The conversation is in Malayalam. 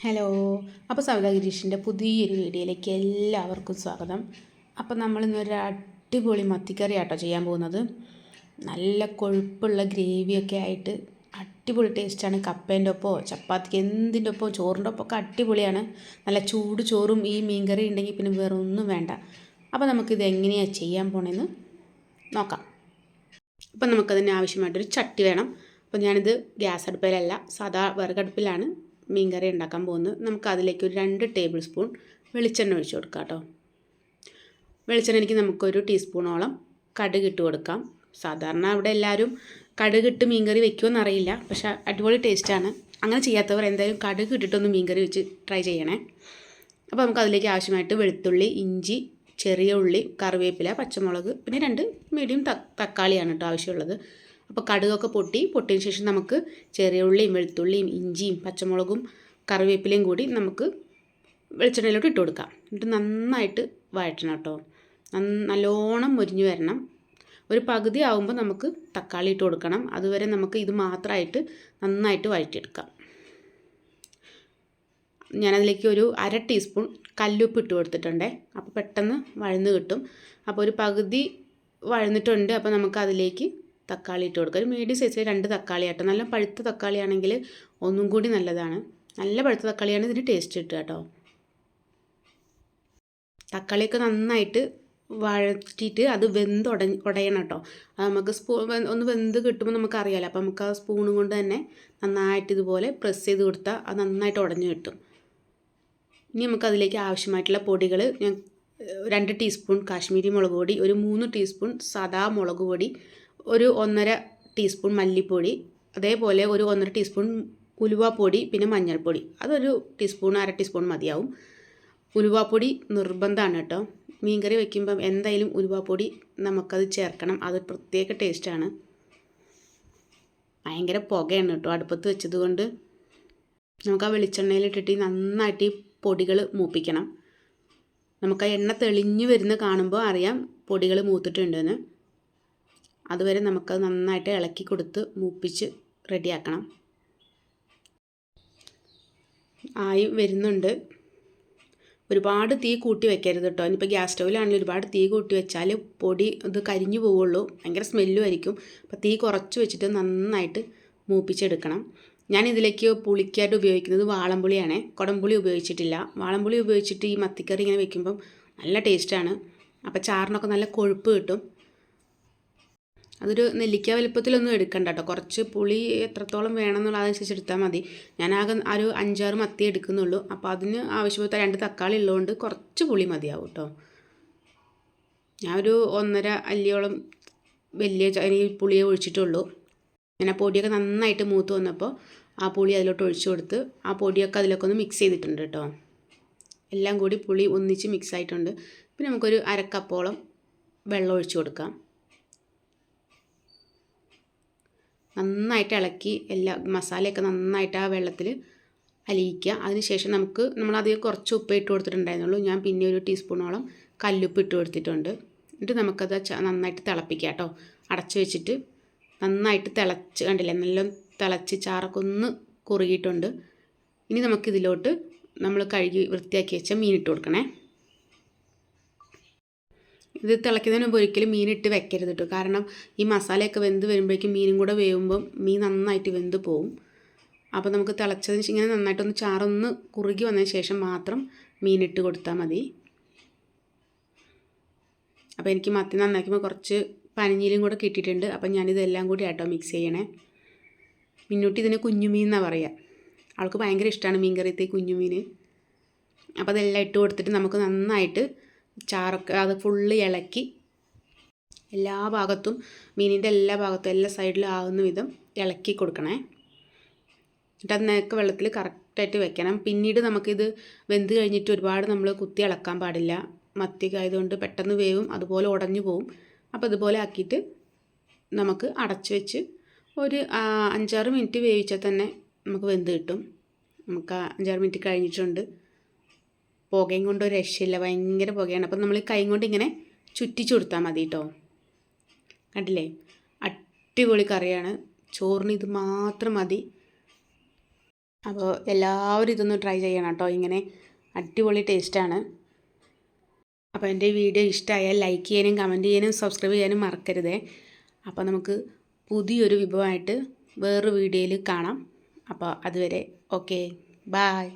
ഹലോ. അപ്പോൾ സവിത ഗിരീഷിൻ്റെ പുതിയൊരു വീഡിയോയിലേക്ക് എല്ലാവർക്കും സ്വാഗതം. അപ്പോൾ നമ്മളിന്നൊരു അടിപൊളി മത്തിക്കറി ആട്ടോ ചെയ്യാൻ പോകുന്നത്. നല്ല കൊഴുപ്പുള്ള ഗ്രേവിയൊക്കെ ആയിട്ട് അടിപൊളി ടേസ്റ്റാണ്. കപ്പേൻ്റെ ഒപ്പമോ ചപ്പാത്തിക്ക് എന്തിൻ്റെ ഒപ്പമോ ചോറിൻ്റെ ഒപ്പമൊക്കെ അടിപൊളിയാണ്. നല്ല ചൂട് ചോറും ഈ മീൻകറി ഉണ്ടെങ്കിൽ പിന്നെ വേറെ ഒന്നും വേണ്ട. അപ്പോൾ നമുക്കിത് എങ്ങനെയാണ് ചെയ്യാൻ പോണതെന്ന് നോക്കാം. അപ്പം നമുക്കതിന് ആവശ്യമായിട്ടൊരു ചട്ടി വേണം. അപ്പോൾ ഞാനിത് ഗ്യാസ് അടുപ്പിലല്ല, സാധാ വിറകടുപ്പിലാണ് മീൻകറി ഉണ്ടാക്കാൻ പോകുന്നത്. നമുക്ക് അതിലേക്ക് ഒരു 2 ടേബിൾ സ്പൂൺ വെളിച്ചെണ്ണ ഒഴിച്ച് കൊടുക്കാം കേട്ടോ. വെളിച്ചെണ്ണയ്ക്ക് നമുക്കൊരു ടീസ്പൂണോളം കടുക് ഇട്ട് കൊടുക്കാം. സാധാരണ അവിടെ എല്ലാവരും കടുകിട്ട് മീൻകറി വെക്കുമെന്നറിയില്ല, പക്ഷേ അടിപൊളി ടേസ്റ്റാണ്. അങ്ങനെ ചെയ്യാത്തവർ എന്തായാലും കടുക് ഇട്ടിട്ടൊന്ന് മീൻകറി വെച്ച് ട്രൈ ചെയ്യണേ. അപ്പോൾ നമുക്ക് അതിലേക്ക് ആവശ്യമായിട്ട് വെളുത്തുള്ളി, ഇഞ്ചി, ചെറിയ ഉള്ളി, കറിവേപ്പില, പച്ചമുളക്, പിന്നെ 2 മീഡിയം തക്കാളിയാണ് കേട്ടോ ആവശ്യമുള്ളത്. അപ്പോൾ കടുകൊക്കെ പൊട്ടിയതിന് ശേഷം നമുക്ക് ചെറിയ ഉള്ളിയും വെളുത്തുള്ളിയും ഇഞ്ചിയും പച്ചമുളകും കറിവേപ്പിലയും കൂടി നമുക്ക് വെളിച്ചെണ്ണയിലോട്ട് ഇട്ട് കൊടുക്കാം. എന്നിട്ട് നന്നായിട്ട് വഴറ്റണം കേട്ടോ. നല്ലോണം മുരിഞ്ഞ് വരണം. ഒരു പകുതി ആകുമ്പോൾ നമുക്ക് തക്കാളി ഇട്ട് കൊടുക്കണം. അതുവരെ നമുക്ക് ഇത് മാത്രമായിട്ട് നന്നായിട്ട് വഴറ്റിയെടുക്കാം. ഞാനതിലേക്ക് ഒരു 1/2 ടീസ്പൂൺ കല്ലുപ്പ് ഇട്ട് കൊടുത്തിട്ടുണ്ടേ. അപ്പോൾ പെട്ടെന്ന് വഴന്ന് കിട്ടും. അപ്പോൾ ഒരു പകുതി വഴന്നിട്ടുണ്ട്. അപ്പോൾ നമുക്ക് അതിലേക്ക് തക്കാളി ഇട്ട് കൊടുക്കുക. ഒരു മീഡിയം സൈസിൽ 2 തക്കാളി ആട്ടോ. നല്ല പഴുത്ത തക്കാളിയാണെങ്കിൽ ഒന്നും കൂടി നല്ലതാണ്. നല്ല പഴുത്ത തക്കാളിയാണ് ഇതിന് ടേസ്റ്റ് കിട്ടുക കേട്ടോ. തക്കാളിയൊക്കെ നന്നായിട്ട് വഴറ്റിയിട്ട് അത് ഉടയണം കേട്ടോ. അത് നമുക്ക് ഒന്ന് വെന്ത് കിട്ടുമ്പോൾ നമുക്കറിയാമല്ലോ. അപ്പോൾ നമുക്ക് ആ സ്പൂണും കൊണ്ട് തന്നെ നന്നായിട്ട് ഇതുപോലെ പ്രസ് ചെയ്ത് കൊടുത്താൽ അത് നന്നായിട്ട് ഉടഞ്ഞു കിട്ടും. ഇനി നമുക്കതിലേക്ക് ആവശ്യമായിട്ടുള്ള പൊടികൾ, ഞാൻ 2 ടീസ്പൂൺ കാശ്മീരി മുളക് പൊടി, ഒരു 3 ടീസ്പൂൺ സാദാ മുളക് പൊടി, ഒരു 1.5 ടീസ്പൂൺ മല്ലിപ്പൊടി, അതേപോലെ ഒരു 1.5 ടീസ്പൂൺ ഉലുവാപ്പൊടി, പിന്നെ മഞ്ഞൾപ്പൊടി അതൊരു ടീസ്പൂൺ 1/2 ടീസ്പൂൺ മതിയാവും. ഉലുവാപ്പൊടി നിർബന്ധമാണ് കേട്ടോ. മീൻകറി വയ്ക്കുമ്പം എന്തായാലും ഉലുവാപ്പൊടി നമുക്കത് ചേർക്കണം. അത് പ്രത്യേക ടേസ്റ്റാണ്. ഭയങ്കര പുകയാണ് കേട്ടോ അടുപ്പത്ത് വെച്ചത് കൊണ്ട്. നമുക്ക് ആ വെളിച്ചെണ്ണയിലിട്ടിട്ട് നന്നായിട്ട് ഈ പൊടികൾ മൂപ്പിക്കണം. നമുക്ക് ആ എണ്ണ തെളിഞ്ഞു വരുന്ന കാണുമ്പോൾ അറിയാം പൊടികൾ മൂത്തിട്ടുണ്ടെന്ന്. അതുവരെ നമുക്കത് നന്നായിട്ട് ഇളക്കി കൊടുത്ത് മൂപ്പിച്ച് റെഡിയാക്കണം. ആയി വരുന്നുണ്ട്. ഒരുപാട് തീ കൂട്ടി വെക്കരുത് കേട്ടോ. ഇനിയിപ്പോൾ ഗ്യാസ് സ്റ്റൗവിലാണെങ്കിൽ ഒരുപാട് തീ കൂട്ടി വെച്ചാൽ പൊടി ഇത് കരിഞ്ഞു പോവുള്ളൂ, ഭയങ്കര സ്മെല്ലും ആയിരിക്കും. അപ്പോൾ തീ കുറച്ച് വെച്ചിട്ട് നന്നായിട്ട് മൂപ്പിച്ചെടുക്കണം. ഞാൻ ഇതിലേക്ക് പുളിക്കായിട്ട് ഉപയോഗിക്കുന്നത് വാളംപുളിയാണ്, കുടംപുളി ഉപയോഗിച്ചിട്ടില്ല. വാളംപുളി ഉപയോഗിച്ചിട്ട് ഈ മത്തിക്കറി ഇങ്ങനെ വെക്കുമ്പം നല്ല ടേസ്റ്റാണ്. അപ്പോൾ ചാറിനൊക്കെ നല്ല കൊഴുപ്പ് കിട്ടും. അതൊരു നെല്ലിക്ക വലുപ്പത്തിലൊന്നും എടുക്കണ്ട കേട്ടോ. കുറച്ച് പുളി എത്രത്തോളം വേണമെന്നുള്ള അതനുസരിച്ച് എടുത്താൽ മതി. ഞാനാകെ ഒരു 5-6 മത്തി എടുക്കുന്നുള്ളൂ. അപ്പോൾ അതിന് ആവശ്യപ്പെട്ട 2 തക്കാളി ഉള്ളതുകൊണ്ട് കുറച്ച് പുളി മതിയാവും കേട്ടോ. ഞാൻ ഒരു 1.5 അല്ലിയോളം വലിയ പുളിയെ ഒഴിച്ചിട്ടുള്ളൂ. ഞാൻ ആ പൊടിയൊക്കെ നന്നായിട്ട് മൂത്ത് വന്നപ്പോൾ ആ പുളി അതിലോട്ട് ഒഴിച്ചു കൊടുത്ത് ആ പൊടിയൊക്കെ അതിലൊക്കെ ഒന്ന് മിക്സ് ചെയ്തിട്ടുണ്ട് കേട്ടോ. എല്ലാം കൂടി പുളി ഒന്നിച്ച് മിക്സ് ആയിട്ടുണ്ട്. പിന്നെ നമുക്കൊരു 1/2 കപ്പോളം വെള്ളം ഒഴിച്ചു കൊടുക്കാം. നന്നായിട്ട് ഇളക്കി എല്ലാ മസാലയൊക്കെ നന്നായിട്ട് ആ വെള്ളത്തിൽ അലിയിക്കുക. അതിനുശേഷം നമ്മളധികം കുറച്ച് ഉപ്പ് ഇട്ട് കൊടുത്തിട്ടുണ്ടായിരുന്നുള്ളൂ. ഞാൻ പിന്നെ ഒരു ടീസ്പൂണോളം കല്ലുപ്പ് ഇട്ട് കൊടുത്തിട്ടുണ്ട്. എന്നിട്ട് നമുക്കത് നന്നായിട്ട് തിളപ്പിക്കുക കേട്ടോ. അടച്ചു വെച്ചിട്ട് നന്നായിട്ട് തിളച്ച് കണ്ടില്ലേ, നല്ല തിളച്ച് ചാറൊക്കെ ഒന്ന് കുറുകിയിട്ടുണ്ട്. ഇനി നമുക്കിതിലോട്ട് നമ്മൾ കഴുകി വൃത്തിയാക്കി വെച്ച മീനിട്ട് കൊടുക്കണേ. ഇത് തിളയ്ക്കുന്നതിന് മുമ്പ് ഒരിക്കലും മീനിട്ട് വെക്കരുത് കേട്ടോ. കാരണം ഈ മസാലയൊക്കെ വെന്ത് വരുമ്പോഴേക്കും മീനും കൂടെ വേവുമ്പം മീൻ നന്നായിട്ട് വെന്ത് പോവും. അപ്പോൾ നമുക്ക് തിളച്ചതിന് ഇങ്ങനെ നന്നായിട്ടൊന്ന് ചാറൊന്ന് കുറുകി വന്നതിന് ശേഷം മാത്രം മീനിട്ട് കൊടുത്താൽ മതി. അപ്പോൾ എനിക്ക് മത്തി നന്നാക്കുമ്പോൾ കുറച്ച് പനിനീരും കൂടെ കിട്ടിയിട്ടുണ്ട്. അപ്പം ഞാനിതെല്ലാം കൂടി ആട്ടോ മിക്സ് ചെയ്യണേ. മിന്നൂട്ടി ഇതിന് കുഞ്ഞുമീൻ എന്നാണ് പറയുക. അവൾക്ക് ഭയങ്കര ഇഷ്ടമാണ് മീൻ കറിയത്തെ കുഞ്ഞുമീൻ. അപ്പോൾ അതെല്ലാം ഇട്ട് കൊടുത്തിട്ട് നമുക്ക് നന്നായിട്ട് ചാറൊക്കെ അത് ഫുള്ള് ഇളക്കി എല്ലാ ഭാഗത്തും മീനിൻ്റെ എല്ലാ ഭാഗത്തും എല്ലാ സൈഡിലും ആകുന്ന വിധം ഇളക്കി കൊടുക്കണേ. എന്നിട്ട് അത് നേരത്തെ വെള്ളത്തിൽ കറക്റ്റായിട്ട് വെക്കണം. പിന്നീട് നമുക്കിത് വെന്ത് കഴിഞ്ഞിട്ട് ഒരുപാട് നമ്മൾ കുത്തി ഇളക്കാൻ പാടില്ല. മത്തിയൊക്കെ ആയതുകൊണ്ട് പെട്ടെന്ന് വേവും, അതുപോലെ ഉടഞ്ഞു പോവും. അപ്പോൾ ഇതുപോലെ ആക്കിയിട്ട് നമുക്ക് അടച്ച് വെച്ച് ഒരു 5-6 മിനിറ്റ് വേവിച്ചാൽ തന്നെ നമുക്ക് വെന്ത് കിട്ടും. നമുക്ക് 5-6 മിനിറ്റ് കഴിഞ്ഞിട്ടുണ്ട്. പുകയും കൊണ്ട് ഒരു രക്ഷയില്ല, ഭയങ്കര പുകയാണ്. അപ്പം നമ്മൾ കൈ കൊണ്ട് ഇങ്ങനെ ചുറ്റിച്ചു കൊടുത്താൽ മതി കേട്ടോ. കണ്ടില്ലേ, അടിപൊളി കറിയാണ്. ചോറിന് ഇത് മാത്രം മതി. അപ്പോൾ എല്ലാവരും ഇതൊന്ന് ട്രൈ ചെയ്യണം കേട്ടോ. ഇങ്ങനെ അടിപൊളി ടേസ്റ്റാണ്. അപ്പോൾ എൻ്റെ വീഡിയോ ഇഷ്ടമായാൽ ലൈക്ക് ചെയ്യാനും കമൻറ്റ് ചെയ്യാനും സബ്സ്ക്രൈബ് ചെയ്യാനും മറക്കരുതേ. അപ്പോൾ നമുക്ക് പുതിയൊരു വിഭവമായിട്ട് വേറൊരു വീഡിയോയിൽ കാണാം. അപ്പോൾ അതുവരെ ഓക്കെ, ബായ്.